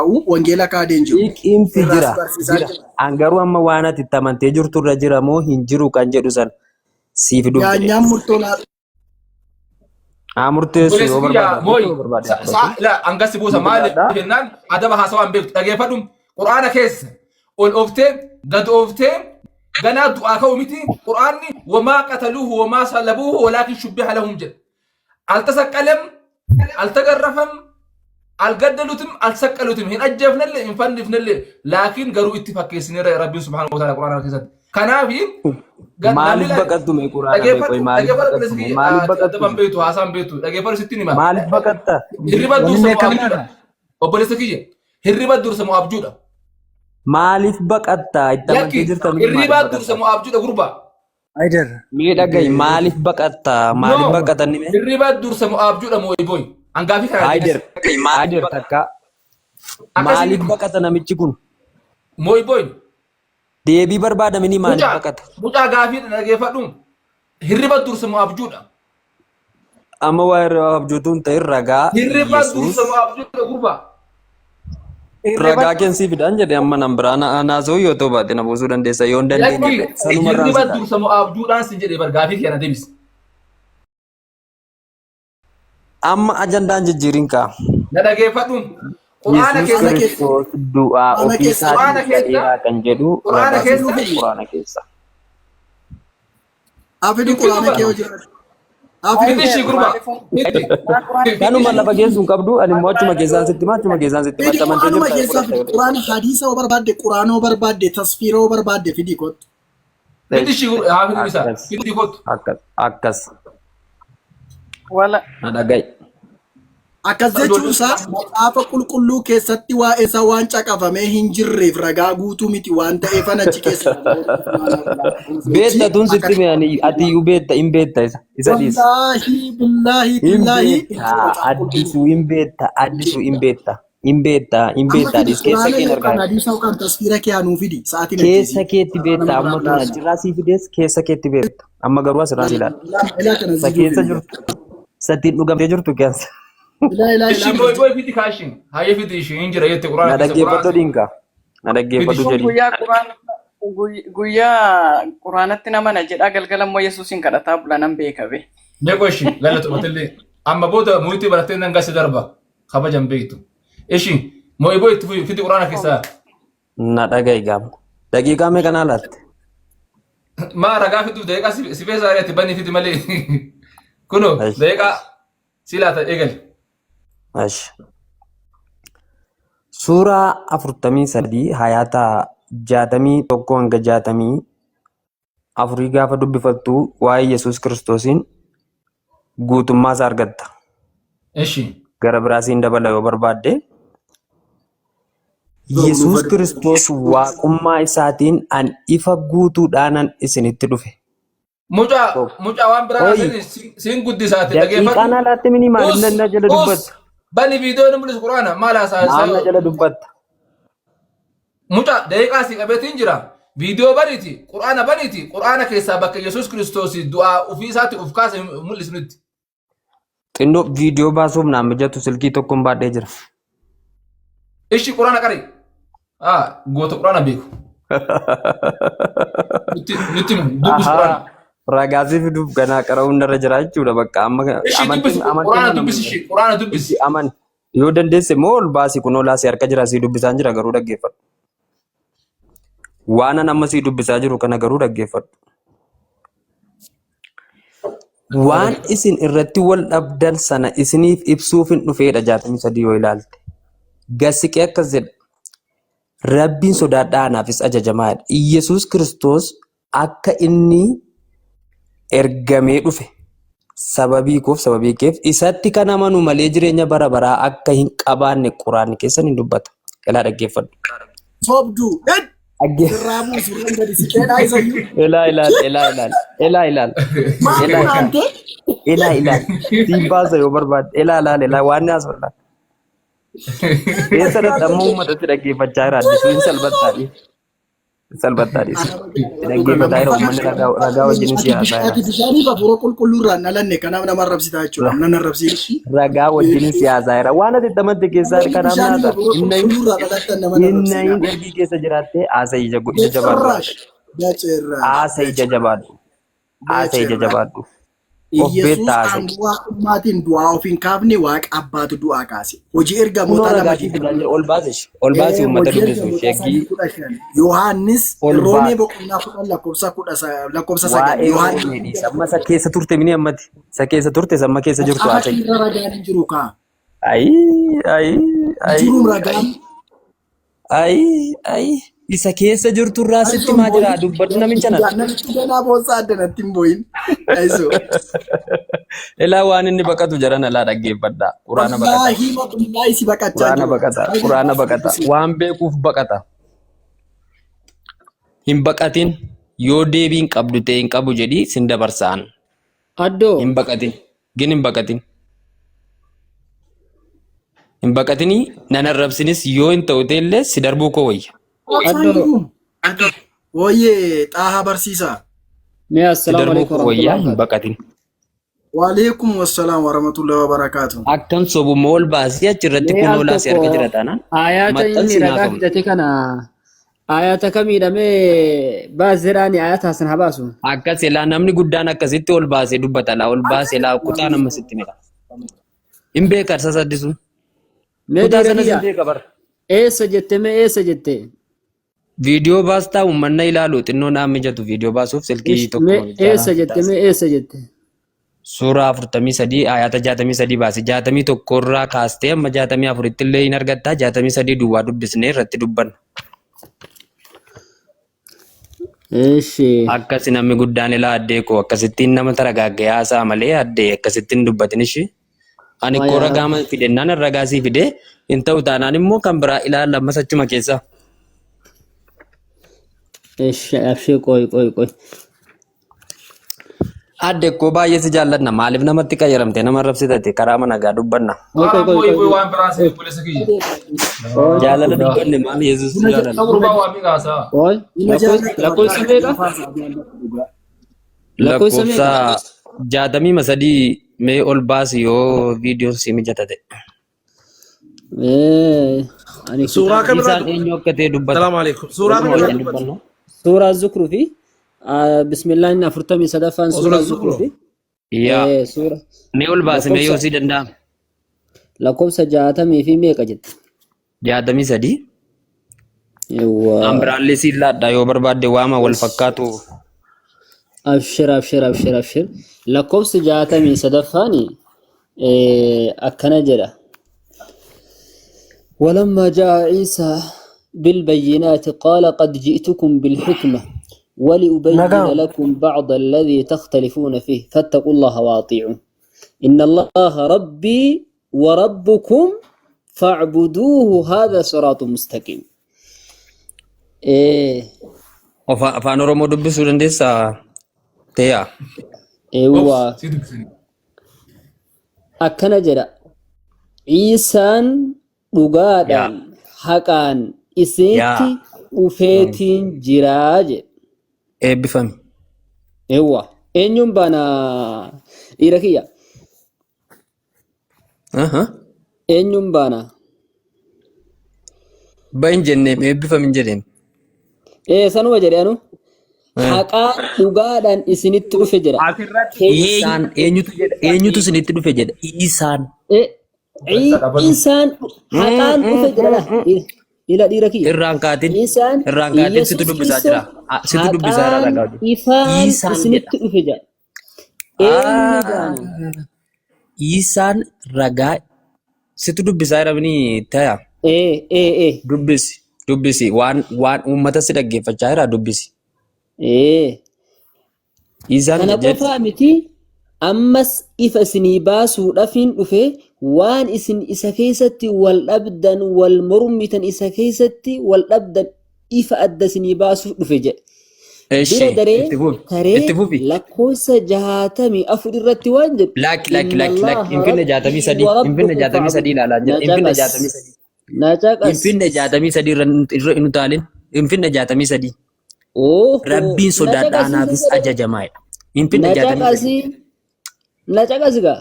wangeela kaadeen jiru. Hiikimti jira. Angaruu amma waan ati itti amantee jirtu irra jira moo hin jiru kan jedhu san siif dubbe. Nyaanyaan murtoo laata. Murteessu yoo barbaade. Angasi buusa maali jennaan adaba haasawaan beektu dhageeffadhu quraana keessa ol ooftee gad ooftee ganaa du'aa ka'u miti quraanni wamaa qataluuhu wamaa salabuuhu walaakin shubbiha lahum jedha. Altasaqqalam altagarrafam algaddalutum alsaqqalutum hin ajjeefnallee hin fannifnallee laakiin garuu itti fakkeessineera rabbiin subhaanahu wa ta'aala quraana keessatti. Kanaafi maaliif baqattu mee quraana qoy maaliif baqattu beetu haasaan beetu dhageeffadhu sittiin hima. Maaliif baqatta? Hirriba dursa moo abjuudha? Obboleessa kiyya hirriba dursa moo abjuudha? Maaliif baqatta itti amantee jirtanii? Hirriba dursa moo abjuudha gurbaa? Aider. Mee dhagahi maaliif baqatta? Maaliif baqatanii mee? Hirriba dursa moo abjuudha moo iboy? Angaafi kana Aider takka. Maaliif baqata namichi kun? Moo iboy? Deebii barbaadamanii maaliif baqata? Mucaa gaafii dhageeffadhu hirriba dursa moo abjuudha? Amma waa irraa abjuutuun ta'e ragaa hirriba dursa moo abjuudha gurbaa? Ragaa keensi fidaan jedhe amma nan biraan naasoo yoo ta'u baate na buusuu dandeessa yoo hin dandeenye hirriba dursa moo abjuudhaan si jedhee bargaafii keenya deebis. Amma ajandaan jijjiirin kaa. Na dhageeffadhu quraana keessa du'aa ofii isaatii kan jedhu quraana keessa. Afidhi quraana kee hojjetu. Afidhi shi gurba. Kanuma lafa keessuun qabdu ani immoo achuma keessaan sitti maxxamantee jirtu. Quraana hadiisa barbaadde quraana barbaadde tasfiira barbaadde fidii kottu. Fidhi shi afidhi bisa fidii kottu. Akkas. Wala. Na dhaga'i. Akkas jechuun isaa maxaafa qulqulluu keessatti waa'ee isaa waan caqafamee hin jirreef ragaa guutuu miti waan ta'eef achi keessa. Beetta tun sitti meeyanii ati iyyuu beetta hin beetta isa dhiisa. Billaahi. Addisuu hin beetta dhiis keessa keen argaa. Hadiisa yookaan tasfiira kee anuu fidi sa'aatiin. Keessa keetti beetta amma tun achirraa sii fidees keessa keetti beetta amma garuu asirraa si ilaala. Isa keessa jirtu sattiin dhugamtee jirtu keessa. Ishi boy fiti kashin haye fiti ishi injira yette quraana keessa dhaggeeffadhu dinka na dhaggeeffadhu jedhi guyyaa quraanatti nama na jedha galgala immoo yesuusin kadhataa bula nan beekabe neko ishi galatu matille amma booda muyti barattee nan gasi darba kabajan beektu ishi moy boy fiti quraana keessa na dhaga'i gaam daqiiqaa mee kana laatte ma ragaa fitu daqiiqaa si feesa ariati bani fiti malee kuno daqiiqaa silaata eegali. Suuraa 43 hayata 61 hanga 64 gaafa dubbifattu waa'ee Yesuus Kiristoosiin guutummaa isaa argatta. Gara biraasiin dabala yoo barbaadde Yesuus Kiristoos waaqummaa isaatiin an ifa guutuudhaanan isinitti dhufe. Mucaa waan biraa siin guddisaate dhageeffadhu. Daqiiqaan alaatti mini maal na jala dubbatta. Bani video ni mul'is quraana maal haasaa na jala dubbatta. Mucaa daqiiqaa si qabeetiin jira. Video baniiti quraana keessaa bakka Yesuus Kiristoos du'aa ofii isaatti of kaase mul'isnutti. Xinnoo video baasuuf naan mijatu silkii tokkoon baadhee jira. Ishi quraana qari. Goota quraana beeku. Nutti dubbis quraana. Ragaasii fiduuf ganaa qara'uun irra jira jechuudha bakka amma quraana dubbisi aman yoo dandeesse moo ol baasii kunoo laasii harka jira sii dubbisaan jira garuu dhaggeeffadhu. Waan an amma sii dubbisaa jiru kana garuu dhaggeeffadhu. Waan isin irratti wal dhabdan sana isiniif ibsuuf hin dhufeedha 63 yoo ilaalte. Gasiqee akkas jedha. Rabbiin sodaadhaa anaafis ajajamaadha. Iyesuus Kiristoos akka inni ergamee dhufe sababii keef isatti kan amanu malee jireenya bara baraa akka hin qabaanne quraanni keessan hin dubbata. Ilaa dhaggeeffadhu. Sobduu. Raabuu suuraan gadi siqeedhaa isa iyyuu. Ilaa. Siin baasa yoo barbaadde. Ilaa waan ni haasofna. Keessa dadhabmoo uummatatti dhaggeeffachaa jira addisuu hin salphattaadhi. salphattaadhis. Dhaggeeffataa jira uummanni ragaa wajjinis siyaasaa jira. Ati bishaanii baafura qulqulluu irraa nalanne kanaaf nama arrabsitaa jechuudha. Nan arrabsiisu. Ragaa wajjinis siyaasaa jira. Waan ati itti keessaa kanaaf naata. Inni ergi keessa jiraattee haasa ija jabaadhu. Haasa ija jabaadhu. Haasa ija jabaadhu. Of beektaa haasa. Maatiin du'aa of hin kaafne waaqa abbaatu du'aa kaase. Hojii ergamoota lama ol baase uummata dubbisu sheekii. Yohaannis Roomee boqonnaa 10 lakkoofsa 9. Yohaannis amma isa keessa turte mini ammati. Isa keessa turte amma keessa jirtu haasa. Akka ragaan hin jiru kaa. Jiruun ragaan. Isa keessa jirtu irraa sitti maa jira dubbadhu namicha nana. Namichi ganaa boonsaa addanatti hin boo'in. Ilaa waan inni baqatu jiran alaa dhaggeeffadhaa. Quraana baqata. Waan beekuuf baqata. Hin baqatin yoo deebiin qabdu ta'e hin qabu jedhii sin dabarsaan. Addoo. Hin baqatin. Gin hin baqatin. Hin baqatinii nan arrabsinis yoo hin ta'u ta'ellee si darbuu koo wayya. Oye, taha barsiisa. Mee assalaamu alaykum wayyaa hin baqatin. Waalaikum wassalam warahmatullahi wabarakatuh. Akkam sobuma ol baasii achirratti kun oolaa si arga jira taanaan. Ayata inni ragaa fidate kana ayata kamiidhamee baasiraani ayata san habaasu. Akkas ilaa namni guddaan akkasitti ol baasee dubbata laa ol baasee laa kutaa nama sitti mira. Hin beekan sasaddisu. Kutaa sana sin beeka bara. Eessa jette mee eessa jette? Viidiyoo baastaa uummanna ilaalu xinnoo naan mijatu viidiyoo baasuuf silkii tokko. Eessa jette mee eessa jette? Suuraa 43 ayata 63 baase 61 irraa kaastee amma 64 illee hin argattaa 63 duwwaa dubbisnee irratti dubbanna. Eeshi. Akkasi namni guddaan ilaa addee koo akkasittiin nama taragaagee haasaa malee addee akkasittiin dubbatin ishee. Ani koo ragaa fidennaan ragaa sii fidee hin ta'u taanaan immoo kan biraa ilaalla ammas achuma keessa. Eeshi qoy. Adde koo baay'ee si jaalladha maaliif namatti qayyaramte nama arrabsitate karaa mana gaa dubbanna. Waan biraa si buleessa kiyya. Jaalala dubbanne maal Yesuus jaalala. Gurbaa waa miidhaasaa. Qoy. Lakkoofsa meeqa? Lakkoofsa 63 mee ol baasi yoo viidiyoon si mijatate. Suuraa isaan eenyu akka ta'e dubbata. Salaamu alaikum. Suuraa kana dubbanna. Suuraa Zukruu fi bismillah 43 suuraa Zukruu fi suuraa mee ol baasi mee yoo si danda'ame. Lakkoofsa 60 fi meeqa jette? 63. Yawwa. Ambiraallee si laadhaa yoo barbaadde waama wal fakkaatu. Abshir. Lakkoofsi 63 akkana jedha. ولما جاء عيسى بالبينات قال قد جئتكم بالحكمة ولأبين لكم بعض الذي تختلفون فيه فاتقوا الله وأطيعون إن الله ربي وربكم فاعبدوه هذا صراط مستقيم. Afaan Oromoo dubbisuu dandeessaa? Teeyaa. Eewwa. Akkana jedha. Ciisaan dhugaadhaan haqaan isinitti dhufeetiin jiraa jedha. Eebbifame. Eewwa. Eenyuun baana dhiira kiyya? Eenyuun baana? Bahin jenneem eebbifamin jedheem. Sanuma jedhe anu. Haqaa dhugaadhaan isinitti dhufe jedha. Isaan eenyutu isinitti dhufe jedha? Isaan. Isaan haqaan dhufe jedha. Ila dhiira kiyya. Irraan kaatin situ dubbisaa jira. Situ dubbisaa jira ragaa hojii. Ifaan isinitti dhufe jedha. Eenyu baana? Isaan ragaa situ dubbisaa jira bini taya. Dubbisi waan uummata si dhaggeeffachaa jira dubbisi. Kana qofaa miti ammas ifa isinii baasuudhaaf hin dhufe waan isin isa keessatti wal dhabdan wal mormitan isa keessatti wal dhabdan ifa adda isinii baasuuf dhufe jedhe. Bira daree lakkoofsa 64 irratti waan jedhu. Laaki infinne 63 ilaalaa jira. Infinne 63. Infinne 63 irra hin utaalin. Infinne 63. Oh, Rabbiin sodaadhaanaafis ajajamaadha. Hin finna na jaatamii caqasi ga